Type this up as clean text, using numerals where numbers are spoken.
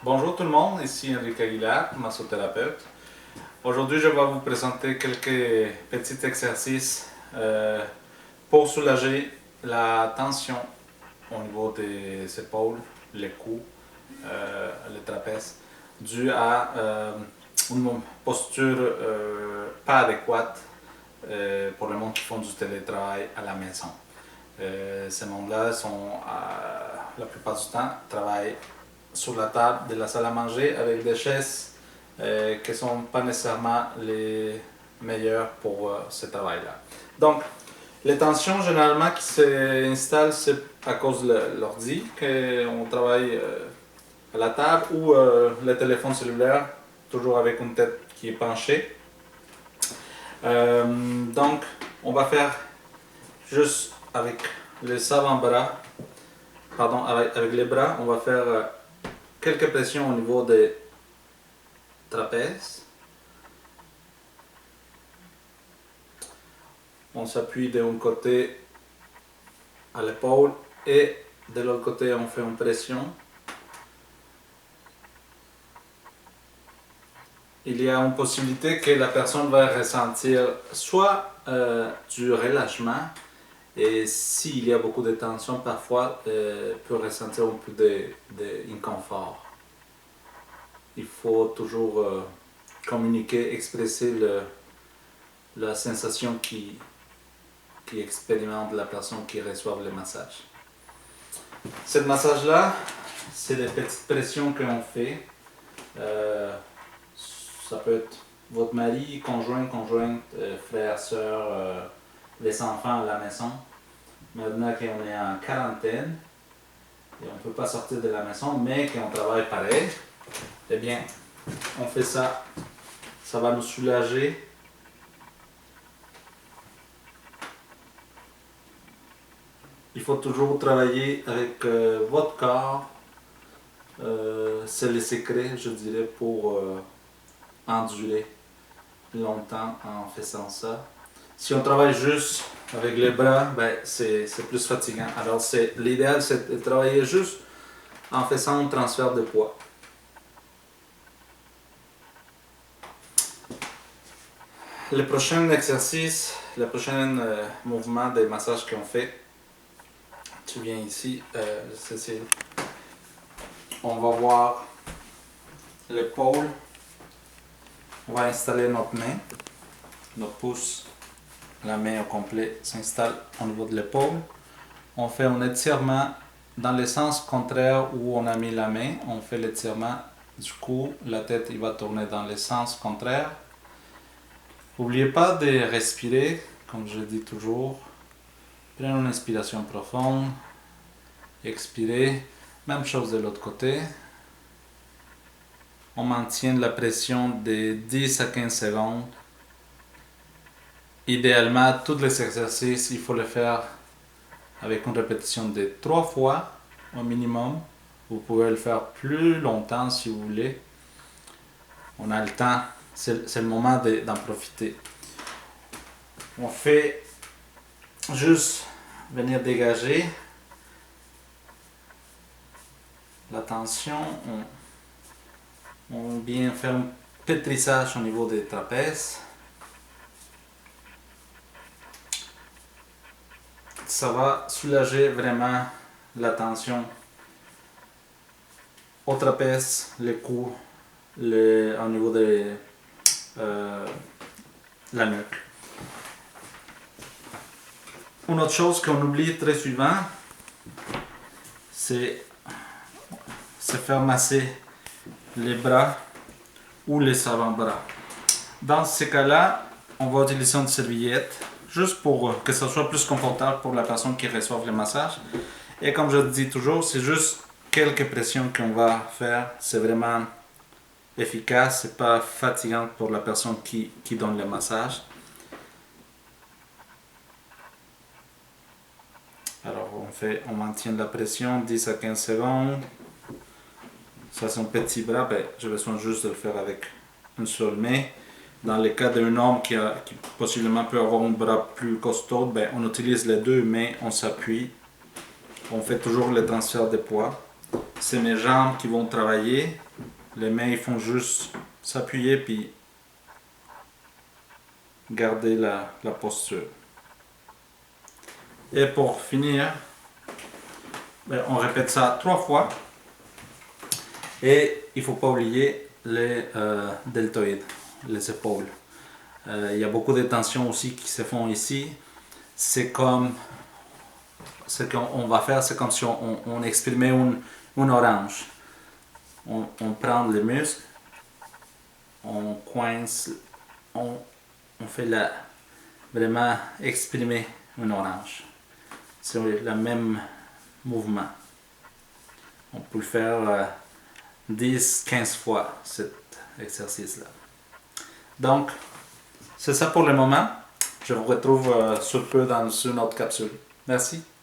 Bonjour tout le monde, ici Enrique Aguilar, massothérapeute. Aujourd'hui, je vais vous présenter quelques petits exercices pour soulager la tension au niveau des épaules, les coudes, les trapèzes, dû à une posture pas adéquate pour le monde qui font du télétravail à la maison. Ces mondes-là sont, la plupart du temps, travaillent sur la table de la salle à manger avec des chaises qui ne sont pas nécessairement les meilleures pour ce travail-là. Donc, les tensions généralement qui s'installent, c'est à cause de l'ordi, qu'on travaille à la table, ou le téléphone cellulaire, toujours avec une tête qui est penchée. Donc, on va faire juste avec les avant-bras, avec les bras, on va faire quelques pressions au niveau des trapèzes. On s'appuie d'un côté à l'épaule et de l'autre côté on fait une pression. Il y a une possibilité que la personne va ressentir soit du relâchement, et s'il y a beaucoup de tension, parfois peut ressentir un peu d'inconfort. Il faut toujours communiquer, expresser la sensation qui expérimente la personne qui reçoit le massage. Ce massage-là, c'est des petites pressions qu'on fait. Ça peut être votre mari, conjointe, frère, soeur, les enfants à la maison. Maintenant qu'on est en quarantaine et on ne peut pas sortir de la maison, mais qu'on travaille pareil, eh bien, on fait ça. Ça va nous soulager. Il faut toujours travailler avec votre corps. C'est le secret, je dirais, pour endurer longtemps en faisant ça. Si on travaille juste avec les bras, ben c'est plus fatigant. Alors l'idéal, c'est de travailler juste en faisant un transfert de poids. Le prochain exercice, le prochain mouvement de massage qu'on fait, tu viens ici, Cécile. On va voir l'épaule. On va installer notre main, notre pouce, la main au complet s'installe au niveau de l'épaule. On fait un étirement dans le sens contraire où on a mis la main. On fait l'étirement, du coup la tête il va tourner dans le sens contraire. N'oubliez pas de respirer, comme je dis toujours. Prenez une inspiration profonde, expirez. Même chose de l'autre côté. On maintient la pression de 10 à 15 secondes. Idéalement, tous les exercices, il faut le faire avec une répétition de 3 fois au minimum. Vous pouvez le faire plus longtemps si vous voulez. On a le temps, c'est le moment d'en profiter. On fait juste venir dégager la tension. On vient faire un pétrissage au niveau des trapèzes. Ça va soulager vraiment la tension au trapèze, les coudes, au niveau de la nuque. Une autre chose qu'on oublie très souvent, c'est se faire masser les bras ou les avant-bras. Dans ce cas-là, on va utiliser une serviette juste pour que ce soit plus confortable pour la personne qui reçoit le massage. Et comme je dis toujours, c'est juste quelques pressions qu'on va faire. C'est vraiment efficace, c'est pas fatigant pour la personne qui donne le massage. Alors on maintient la pression 10 à 15 secondes. Ça c'est un petit bras, ben, j'ai besoin juste de le faire avec une seule main. Dans le cas d'un homme qui possiblement peut avoir un bras plus costaud, ben, on utilise les deux mains, on s'appuie. On fait toujours le transfert de poids. c'est mes jambes qui vont travailler. Les mains ils font juste s'appuyer puis garder la posture. Et pour finir, on répète ça 3 fois. Et il ne faut pas oublier les deltoïdes, les épaules. Il y a beaucoup de tensions aussi qui se font ici. C'est comme ce qu'on va faire, c'est comme si on exprimait une orange. On prend les muscles, on coince, on fait vraiment exprimer une orange. C'est le même mouvement. On peut le faire 10-15 fois cet exercice-là. Donc, c'est ça pour le moment. Je vous retrouve sous peu dans une autre capsule. Merci.